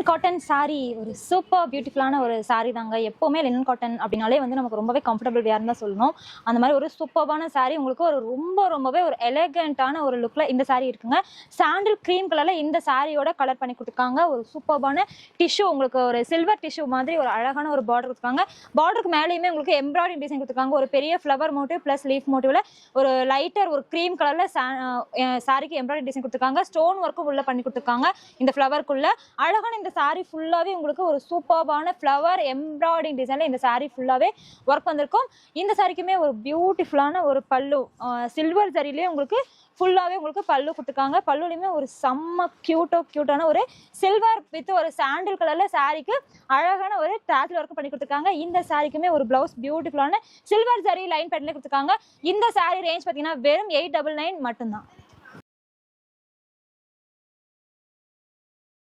Linen cotton sorry ஒரு super பியூட்டிஃபுல்லான ஒரு சாரி தாங்க. எப்போவுமே லினன் காட்டன் அப்படின்னாலே வந்து நமக்கு ரொம்பவே கம்ஃபர்டபுள் வேர்னு தான் சொல்லணும். அந்த மாதிரி ஒரு சூப்பர்பான சாரி உங்களுக்கு ஒரு ரொம்பவே ஒரு எலகண்டான ஒரு லுக்கில் இந்த சாரி இருக்குங்க. சாண்டில் க்ரீம் கலரில் இந்த சாரியோட கலர் பண்ணி கொடுத்துருக்காங்க. ஒரு சூப்பர்பான டிஷ்யூ, உங்களுக்கு ஒரு சில்வர் டிஷ்யூ மாதிரி ஒரு அழகான ஒரு பார்டர் கொடுத்துருக்காங்க. பார்டருக்கு மேலேயுமே உங்களுக்கு எம்ப்ராய்டரி டிசைன் கொடுத்துருக்காங்க. ஒரு பெரிய ஃப்ளவர் மோட்டிவ் ப்ளஸ் லீஃப் மோட்டிவில் ஒரு லைட்டர் ஒரு க்ரீம் கலரில் சாரிக்கு எம்ப்ராய்டரி டிசைன் கொடுத்துருக்காங்க. ஸ்டோன் ஒர்க்கும் உள்ள பண்ணி கொடுத்துருக்காங்க. இந்த ஃப்ளவருக்குள்ள அழகான இந்த சாரி ஃபுல்லாவே உங்களுக்கு ஒரு சூப்பர்பான ஃப்ளவர் எம்ப்ராய்டரிங் டிசைன்ல இந்த சாரி ஃபுல்லாவே ஒர்க் வந்திருக்கும். இந்த சாரிக்குமே ஒரு பியூட்டிஃபுல்லான ஒரு பல்லு, சில்வர் ஜரியிலே உங்களுக்கு ஃபுல்லாவே உங்களுக்கு பல்லு கொடுத்துருக்காங்க. பல்லுலையுமே ஒரு செம்ம கியூட்டான ஒரு சில்வர் வித் ஒரு சாண்டில் கலர்ல சாரிக்கு அழகான ஒரு டேசல் ஒர்க் பண்ணி கொடுத்துருக்காங்க. இந்த சாரிக்குமே ஒரு பிளவுஸ் பியூட்டிஃபுல்லான சில்வர் ஜரி லைன் பேட்டர்ல கொடுத்துருக்காங்க. இந்த சாரி ரேஞ்ச் பார்த்தீங்கன்னா வெறும் 899 மட்டும்தான்.